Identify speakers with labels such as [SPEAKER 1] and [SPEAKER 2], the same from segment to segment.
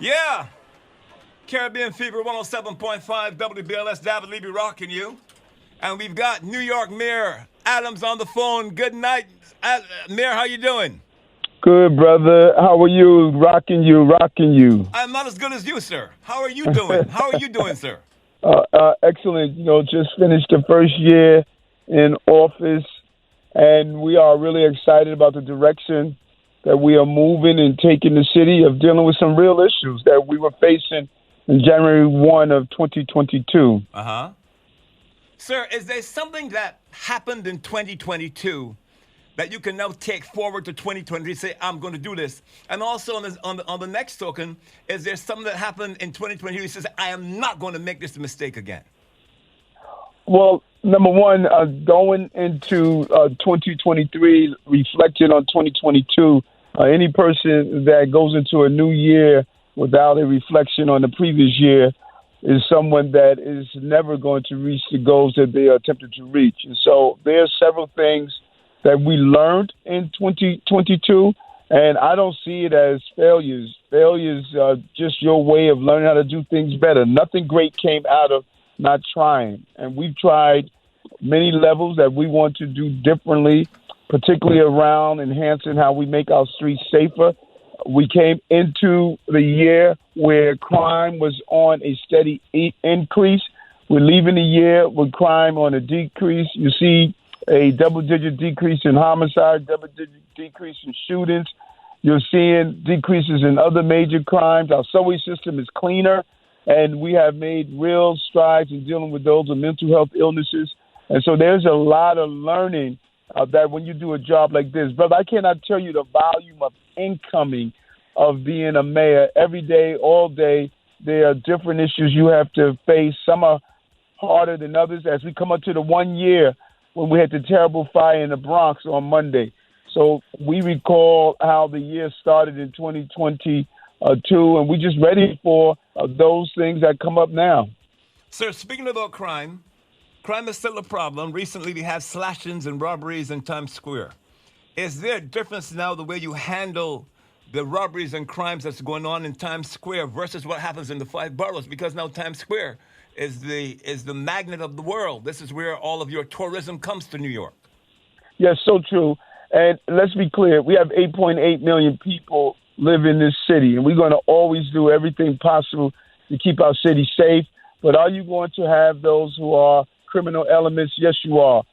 [SPEAKER 1] Yeah, Caribbean Fever 107.5 WBLS, Dahved, Levy rocking you. And we've got New York Mayor Adams on the phone. Good night, Mayor. How you doing?
[SPEAKER 2] Good, brother. How are you? Rocking you, rocking you.
[SPEAKER 1] I'm not as good as you, sir. How are you doing? How are you doing, sir?
[SPEAKER 2] Excellent. Just finished the first year in office, and we are really excited about the direction that we are moving and taking the city of dealing with some real issues that we were facing in January 1 of 2022.
[SPEAKER 1] Uh-huh. Sir, is there something that happened in 2022 that you can now take forward to 2023, say, I'm going to do this? And also on the next token, is there something that happened in 2022 that says, I am not going to make this mistake again?
[SPEAKER 2] Well, number one, going into 2023, reflecting on 2022, any person that goes into a new year without a reflection on the previous year is someone that is never going to reach the goals that they are attempting to reach. And so there are several things that we learned in 2022, and I don't see it as failures. Failures are just your way of learning how to do things better. Nothing great came out of not trying. And we've tried many levels that we want to do differently, particularly around enhancing how we make our streets safer. We came into the year where crime was on a steady increase. We're leaving the year with crime on a decrease. You see a double-digit decrease in homicide, double-digit decrease in shootings. You're seeing decreases in other major crimes. Our subway system is cleaner, and we have made real strides in dealing with those with mental health illnesses. And so there's a lot of learning that when you do a job like this. Brother, I cannot tell you the volume of incoming of being a mayor. Every day, all day, there are different issues you have to face. Some are harder than others. As we come up to the 1 year when we had the terrible fire in the Bronx on Monday. So we recall how the year started in 2022, and we're just ready for those things that come up now.
[SPEAKER 1] Sir, speaking about crime, crime is still a problem. Recently, we had slashings and robberies in Times Square. Is there a difference now the way you handle the robberies and crimes that's going on in Times Square versus what happens in the five boroughs? Because now Times Square is the magnet of the world. This is where all of your tourism comes to New York.
[SPEAKER 2] Yes, so true. And let's be clear, we have 8.8 million people live in this city, and we're going to always do everything possible to keep our city safe. But are you going to have those who are criminal elements? Yes, you are.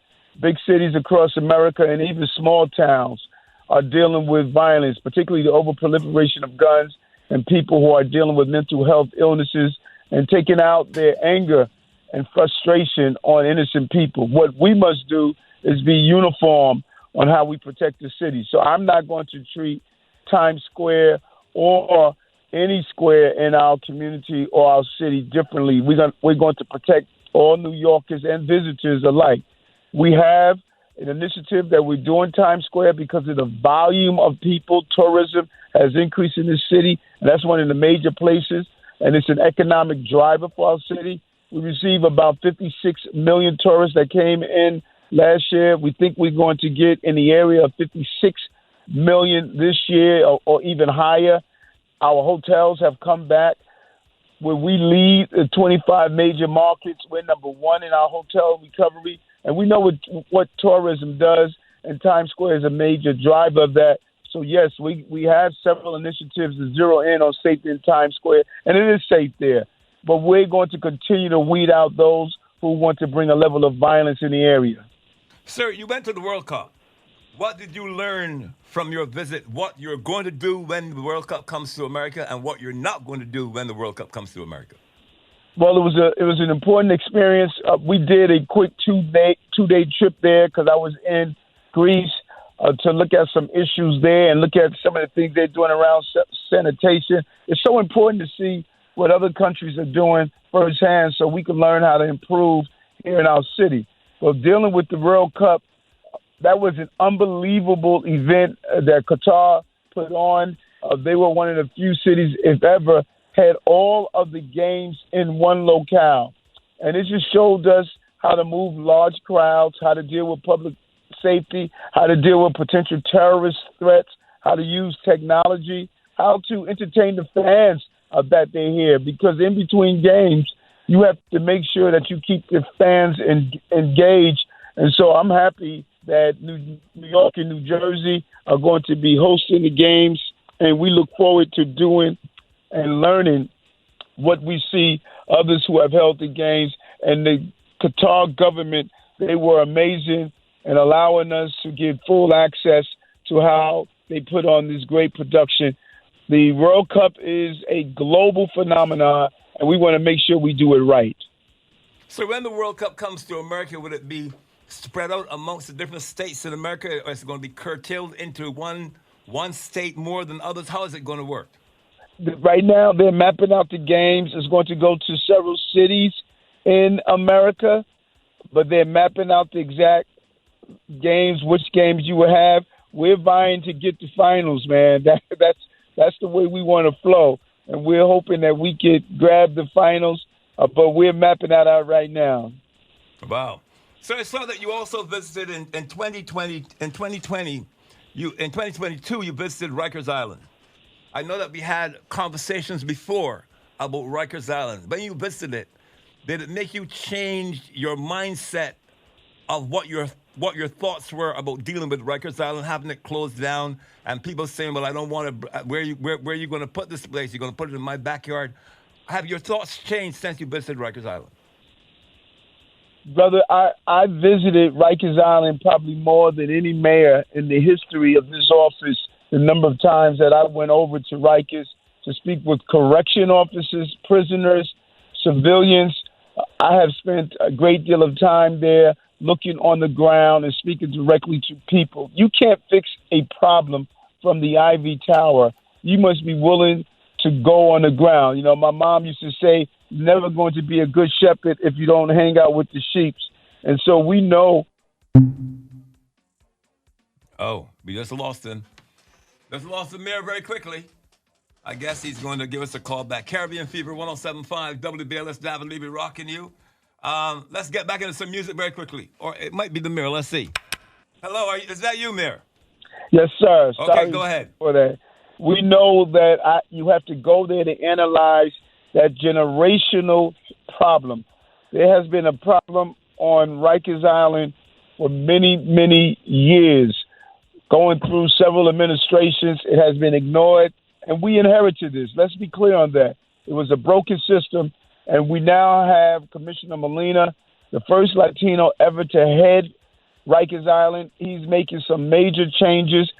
[SPEAKER 2] Big cities across America and even small towns are dealing with violence, particularly the overproliferation of guns and people who are dealing with mental health illnesses and taking out their anger and frustration on innocent people. What we must do is be uniform on how we protect the city. So I'm not going to treat Times Square or any square in our community or our city differently. We're going to protect all New Yorkers and visitors alike. We have an initiative that we're doing Times Square because of the volume of people. Tourism has increased in this city, and that's one of the major places, and it's an economic driver for our city. We receive about 56 million tourists that came in last year. We think we're going to get in the area of 56 million this year or even higher. Our hotels have come back. Where we lead the 25 major markets, we're number one in our hotel recovery. And we know what tourism does, and Times Square is a major driver of that. So, yes, we have several initiatives to zero in on safety in Times Square, and it is safe there. But we're going to continue to weed out those who want to bring a level of violence in the area.
[SPEAKER 1] Sir, you went to the World Cup. What did you learn from your visit? What you're going to do when the World Cup comes to America, and what you're not going to do when the World Cup comes to America?
[SPEAKER 2] Well, it was an important experience. We did a quick two-day trip there because I was in Greece to look at some issues there and look at some of the things they're doing around sanitation. It's so important to see what other countries are doing firsthand so we can learn how to improve here in our city. So dealing with the World Cup, that was an unbelievable event that Qatar put on. They were one of the few cities, if ever, had all of the games in one locale. And it just showed us how to move large crowds, how to deal with public safety, how to deal with potential terrorist threats, how to use technology, how to entertain the fans that they're here, because in between games, you have to make sure that you keep the fans engaged. And so I'm happy that New York and New Jersey are going to be hosting the games, and we look forward to doing and learning what we see others who have held the games. And the Qatar government, they were amazing in allowing us to get full access to how they put on this great production. The World Cup is a global phenomenon, and we want to make sure we do it right.
[SPEAKER 1] So when the World Cup comes to America, would it be spread out amongst the different states in America, or is it going to be curtailed into one state more than others? How is it going to work?
[SPEAKER 2] Right now, they're mapping out the games. It's going to go to several cities in America, but they're mapping out the exact games, which games you will have. We're vying to get the finals, man. That's the way we want to flow, and we're hoping that we could grab the finals, but we're mapping that out right now.
[SPEAKER 1] Wow. So I saw that you also visited in 2020. In 2022, you visited Rikers Island. I know that we had conversations before about Rikers Island. When you visited it, did it make you change your mindset of what your thoughts were about dealing with Rikers Island, having it closed down, and people saying, "Well, I don't want to. Where are you going to put this place? You're going to put it in my backyard." Have your thoughts changed since you visited Rikers Island?
[SPEAKER 2] Brother, I visited Rikers Island probably more than any mayor in the history of this office. The number of times that I went over to Rikers to speak with correction officers, prisoners, civilians. I have spent a great deal of time there looking on the ground and speaking directly to people. You can't fix a problem from the Ivy Tower. You must be willing to go on the ground. You know, my mom used to say, "You're never going to be a good shepherd if you don't hang out with the sheep." And so we know.
[SPEAKER 1] Oh, we just lost him. Just lost the mayor very quickly. I guess he's going to give us a call back. Caribbean Fever 107.5, WBLS, Dahved, Levy rocking you. Let's get back into some music very quickly. Or it might be the mayor. Let's see. Hello, is that you, Mayor?
[SPEAKER 2] Yes, sir.
[SPEAKER 1] Okay,
[SPEAKER 2] Sorry
[SPEAKER 1] go ahead.
[SPEAKER 2] For that. We know that you have to go there to analyze that generational problem. There has been a problem on Rikers Island for many, many years. Going through several administrations, it has been ignored, and we inherited this. Let's be clear on that. It was a broken system, and we now have Commissioner Molina, the first Latino ever to head Rikers Island. He's making some major changes,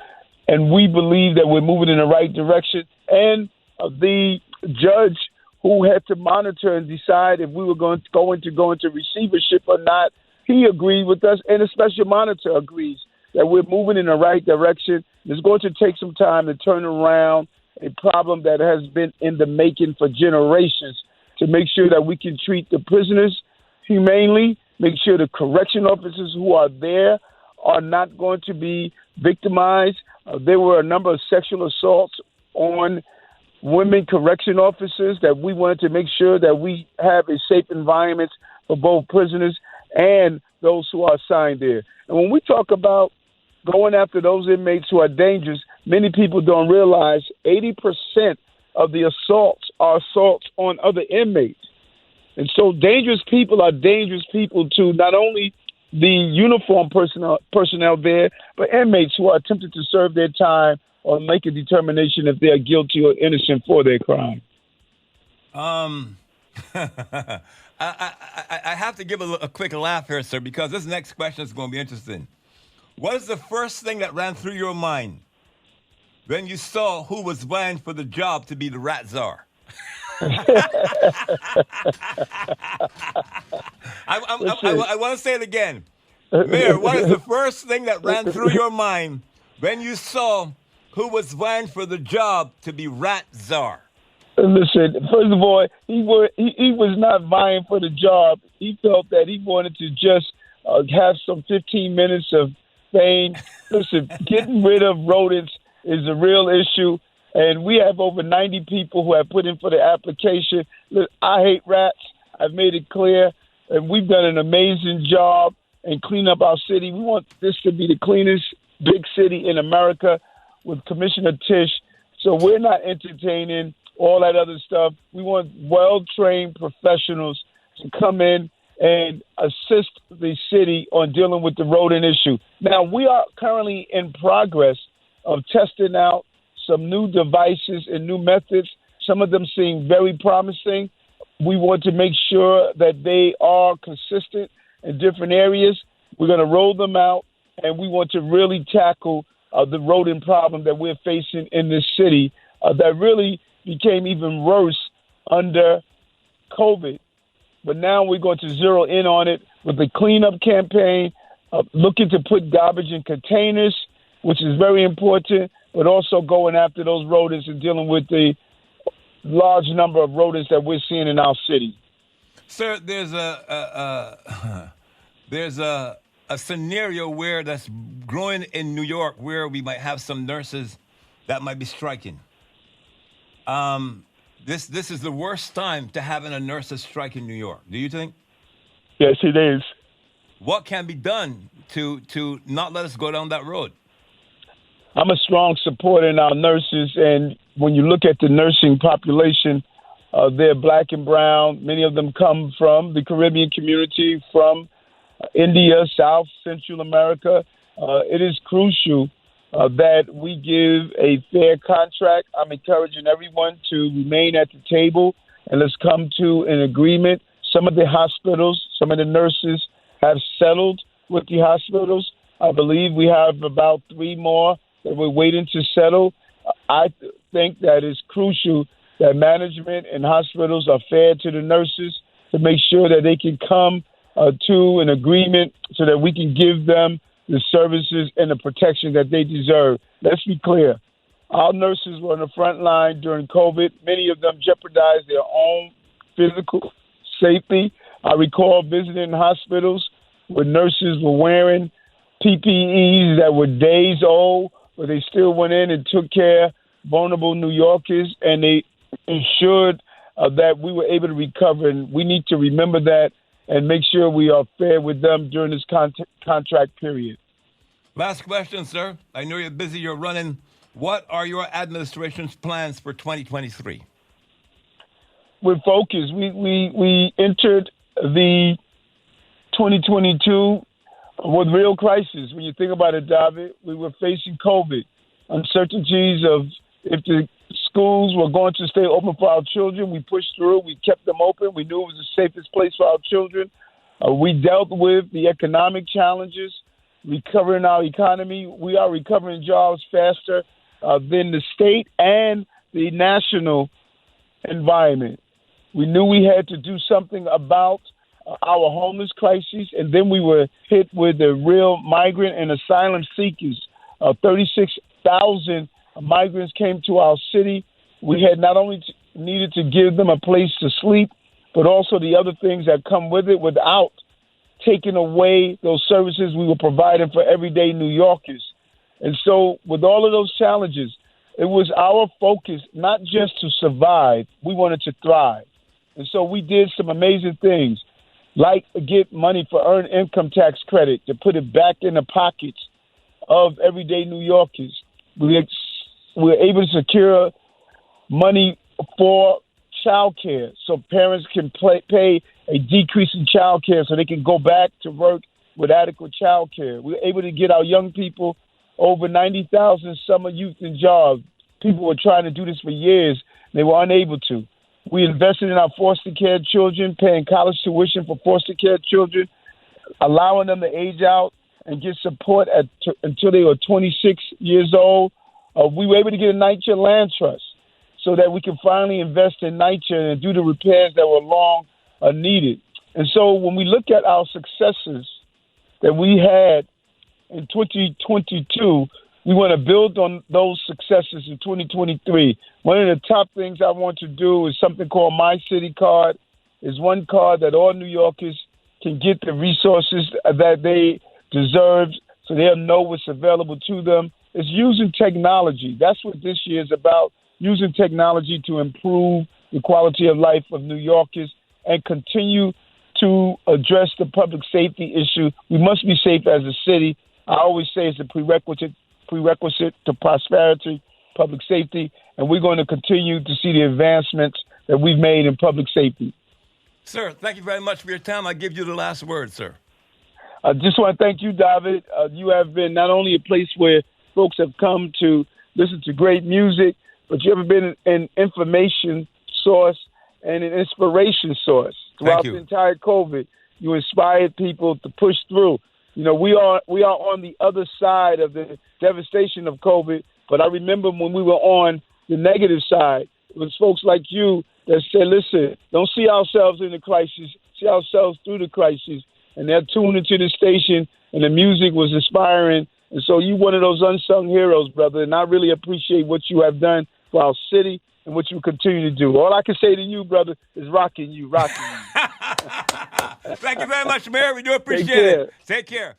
[SPEAKER 2] and we believe that we're moving in the right direction. And the judge who had to monitor and decide if we were going to go into receivership or not, he agreed with us, and the special monitor agrees that we're moving in the right direction. It's going to take some time to turn around a problem that has been in the making for generations, to make sure that we can treat the prisoners humanely, make sure the correction officers who are there are not going to be victimized. There were a number of sexual assaults on women correction officers that we wanted to make sure that we have a safe environment for both prisoners and those who are assigned there. And when we talk about going after those inmates who are dangerous, many people don't realize 80% of the assaults are assaults on other inmates. And so dangerous people are dangerous people to not only the uniformed personnel there, but inmates who are attempting to serve their time or make a determination if they are guilty or innocent for their crime.
[SPEAKER 1] I have to give a quick laugh here, sir, because this next question is going to be interesting. What is the first thing that ran through your mind when you saw who was vying for the job to be the rat czar? I want to say it again. Mayor, what is the first thing that ran through your mind when you saw who was vying for the job to be rat czar?
[SPEAKER 2] Listen, first of all, he was not vying for the job. He felt that he wanted to just have some 15 minutes of fame. Listen, getting rid of rodents is a real issue, and we have over 90 people who have put in for the application. Look, I hate rats. I've made it clear, and we've done an amazing job in cleaning up our city. We want this to be the cleanest big city in America with Commissioner Tisch. So we're not entertaining all that other stuff. We want well-trained professionals to come in and assist the city on dealing with the rodent issue. Now, we are currently in progress of testing out some new devices and new methods. Some of them seem very promising. We want to make sure that they are consistent in different areas. We're going to roll them out, and we want to really tackle the rodent problem that we're facing in this city that really became even worse under COVID. But now we're going to zero in on it with the cleanup campaign, looking to put garbage in containers, which is very important, but also going after those rodents and dealing with the large number of rodents that we're seeing in our city.
[SPEAKER 1] Sir, there's a scenario where that's growing in New York where we might have some nurses that might be striking. This is the worst time to having a nurses strike in New York. Do you think?
[SPEAKER 2] Yes, it is.
[SPEAKER 1] What can be done to not let us go down that road?
[SPEAKER 2] I'm a strong supporter in our nurses, and when you look at the nursing population, they're black and brown. Many of them come from the Caribbean community, from India, South, Central America. It is crucial that we give a fair contract. I'm encouraging everyone to remain at the table and let's come to an agreement. Some of the hospitals, some of the nurses have settled with the hospitals. I believe we have about 3 more that we're waiting to settle. I think that it's crucial that management and hospitals are fair to the nurses to make sure that they can come to an agreement so that we can give them the services and the protection that they deserve. Let's be clear. Our nurses were on the front line during COVID. Many of them jeopardized their own physical safety. I recall visiting hospitals where nurses were wearing PPEs that were days old, but they still went in and took care of vulnerable New Yorkers, and they ensured that we were able to recover. And we need to remember that and make sure we are fair with them during this contract period.
[SPEAKER 1] Last question, sir. I know you're busy, you're running. What are your administration's plans for 2023?
[SPEAKER 2] We're focused. We entered the 2022 with real crisis. When you think about it, Dahved, we were facing COVID, uncertainties of if the schools were going to stay open for our children. We pushed through. We kept them open. We knew it was the safest place for our children. We dealt with the economic challenges, recovering our economy. We are recovering jobs faster than the state and the national environment. We knew we had to do something about our homeless crisis, and then we were hit with the real migrant and asylum seekers. 36,000 migrants came to our city. We had not only needed to give them a place to sleep, but also the other things that come with it without taking away those services we were providing for everyday New Yorkers. And so with all of those challenges, it was our focus not just to survive, we wanted to thrive. And so we did some amazing things, like get money for earned income tax credit to put it back in the pockets of everyday New Yorkers. We were able to secure money for child care so parents can pay a decrease in child care so they can go back to work with adequate child care. We were able to get our young people over 90,000 summer youth in jobs. People were trying to do this for years. They were unable to. We invested in our foster care children, paying college tuition for foster care children, allowing them to age out and get support until they were 26 years old. We were able to get a NYCHA land trust so that we can finally invest in NYCHA and do the repairs that were long needed. And so when we look at our successes that we had in 2022, we want to build on those successes in 2023. One of the top things I want to do is something called My City Card. It's one card that all New Yorkers can get the resources that they deserve so they'll know what's available to them. It's using technology. That's what this year is about, using technology to improve the quality of life of New Yorkers and continue to address the public safety issue. We must be safe as a city. I always say it's a prerequisite to prosperity. public safety, and we're going to continue to see the advancements that we've made in public safety.
[SPEAKER 1] Sir, thank you very much for your time. I give you the last word, sir.
[SPEAKER 2] I just want to thank you, Dahved. You have been not only a place where folks have come to listen to great music, but you have been an information source and an inspiration source throughout the entire COVID. You inspired people to push through. You know, we are on the other side of the devastation of COVID, but I remember when we were on the negative side, it was folks like you that said, listen, don't see ourselves in the crisis, see ourselves through the crisis. And they're tuned into the station, and the music was inspiring. And so you're one of those unsung heroes, brother, and I really appreciate what you have done for our city and what you continue to do. All I can say to you, brother, is rocking you.
[SPEAKER 1] Thank you very much, Mayor. We do appreciate it. Take care.